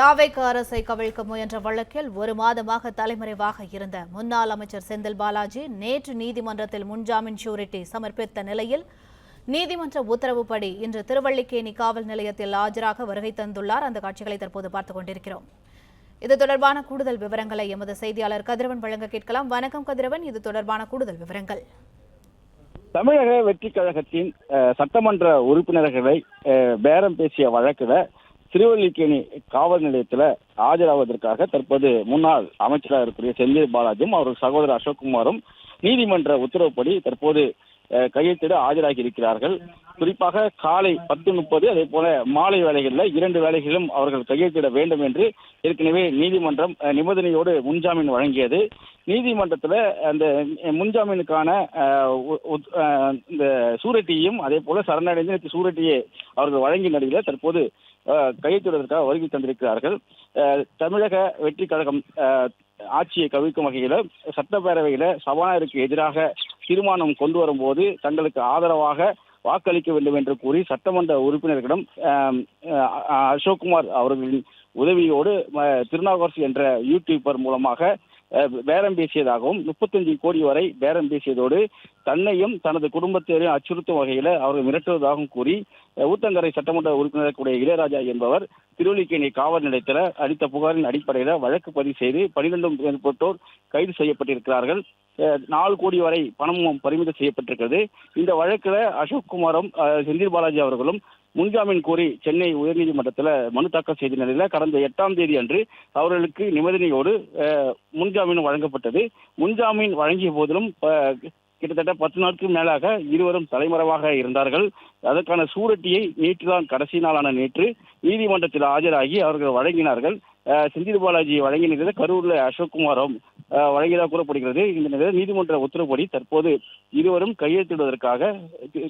தாவேக அரசை கவிழ்க்க முயன்ற வழக்கில் ஒரு மாதமாக தலைமறைவாக இருந்த முன்னாள் அமைச்சர் செந்தில் பாலாஜி நேற்று நீதிமன்றத்தில் முன்ஜாமீன் ஷூரிட்டி சமர்ப்பித்த நிலையில் நீதிமன்ற உத்தரவுப்படி இன்று திருவல்லிக்கேணி காவல் நிலையத்தில் ஆஜராக வருகை தந்துள்ளார். அந்த காட்சிகளை தற்போது பார்த்துக் கொண்டிருக்கிறோம். இது தொடர்பான கூடுதல் விவரங்களை எமது செய்தியாளர் கதிரவன் வழங்க கேட்கலாம். வணக்கம் கதிரவன், இது தொடர்பான கூடுதல் விவரங்கள். தமிழக வெற்றிக் கழகத்தின் சட்டமன்ற உறுப்பினர்களை பேரம் பேசிய வழக்குல திருவல்லிக்கேணி காவல் நிலையத்தில் ஆஜராவதற்காக தற்போது முன்னாள் அமைச்சராக இருக்கக்கூடிய செந்தில் பாலாஜியும் அவர்கள் சகோதரர் அசோக்குமாரும் நீதிமன்ற உத்தரவுப்படி தற்போது கையெழுத்திட ஆஜராகி இருக்கிறார்கள். குறிப்பாக காலை 10:30 அதே போல மாலை வேளைகளில் 2 வேளைகளிலும் அவர்கள் கையெழுத்திட வேண்டும் என்று ஏற்கனவே நீதிமன்றம் நிபந்தனையோடு முன்ஜாமீன் வழங்கியது. நீதிமன்றத்தில் அந்த முன்ஜாமீனுக்கான இந்த சூரட்டியையும் அதே போல சரணடைந்து சூரட்டியை அவர்கள் வழங்கிய நிலையில் தற்போது கையெழுத்திடுவதற்காக வருகை தந்திருக்கிறார்கள். தமிழக வெற்றி கழகம் ஆட்சியை கவிழ்க்கும் வகையில் சட்டப்பேரவையில சபாநாயகருக்கு எதிராக தீர்மானம் கொண்டு வரும்போது தங்களுக்கு ஆதரவாக வாக்களிக்க வேண்டும் என்று கூறி சட்டமன்ற உறுப்பினர்களிடம் அசோக்குமார் அவர்களின் உதவியோடு திருநாவுக்கரசு என்ற யூடியூபர் மூலமாக பேரம் பேசியதாகவும் 35 கோடி வரை பேரம் பேசியதோடு தன்னையும் தனது குடும்பத்தையும் அச்சுறுத்தும் வகையில் அவர்கள் மிரட்டுவதாகவும் கூறி ஊத்தங்கரை சட்டமன்ற உறுப்பினர் இளையராஜா என்பவர் திருவல்லிக்கேணி காவல் நிலையத்தில் அளித்த புகாரின் அடிப்படையில் வழக்கு பதிவு செய்து 12 மேற்பட்டோர் கைது செய்யப்பட்டிருக்கிறார்கள். 4 கோடி வரை பணமும் பறிமுதல் செய்யப்பட்டிருக்கிறது. இந்த வழக்கில் அசோக்குமாரும் செந்தில் பாலாஜி அவர்களும் முன்ஜாமீன் கோரி சென்னை உயர்நீதிமன்றத்தில் மனு தாக்கல் செய்த நிலையில் கடந்த 8ஆம் தேதி அன்று அவர்களுக்கு நிபந்தனையோடு முன்ஜாமீன் வழங்கப்பட்டது. முன்ஜாமீன் வழங்கிய போதிலும் கிட்டத்தட்ட 10 நாட்களுக்கு மேலாக இருவரும் தலைமறைவாக இருந்தார்கள். அதற்கான சூரட்டியை நேற்றுதான் கடைசி நாளான நேற்று நீதிமன்றத்தில் ஆஜராகி அவர்கள் வழங்கினார்கள். செந்தில் பாலாஜி வழங்கிய நிலையில் கரூரில் அசோக்குமாரும் வழங்கியதாக கூறப்படுகிறது. இந்த நிலையில் நீதிமன்ற உத்தரவுப்படி தற்போது இருவரும் கையெழுத்திடுவதற்காக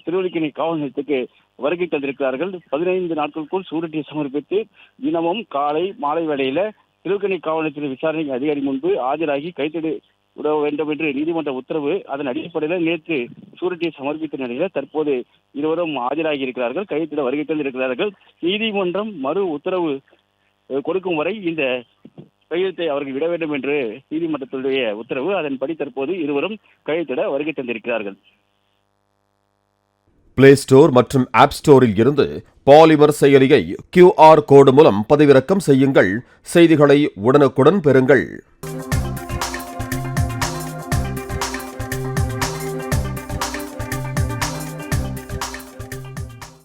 திருவல்லிக்கேணி காவல் நிலையத்துக்கு வருகை தந்திருக்கிறார்கள். 15 நாட்களுக்குள் சூரட்டியை சமர்ப்பித்து தினமும் காலை மாலை வேளையில திருவல்லிக்கேணி காவல் நிலையத்தில் விசாரணை அதிகாரி முன்பு ஆஜராகி கையெழுத்திட உதவ வேண்டும் என்று நீதிமன்ற உத்தரவு. அதன் அடிப்படையில் நேற்று சூரட்டியை சமர்ப்பித்த நிலையில் தற்போது இருவரும் ஆஜராகி இருக்கிறார்கள், கையெழுத்திட வருகை தந்திருக்கிறார்கள். நீதிமன்றம் மறு உத்தரவு கொடுக்கும் வரை இந்த கையெழுத்தை அவர்கள் விட வேண்டும் என்று நீதிமன்றத்துடைய உத்தரவு. அதன்படி தற்போது இருவரும் கையெழுத்திட வருகை தந்திருக்கிறார்கள். பிளே ஸ்டோர் மற்றும் ஆப் ஸ்டோரில் இருந்து பாலிமர் செயலியை QR கோடு மூலம் பதிவிறக்கம் செய்யுங்கள். செய்திகளை உடனுக்குடன் பெறுங்கள்.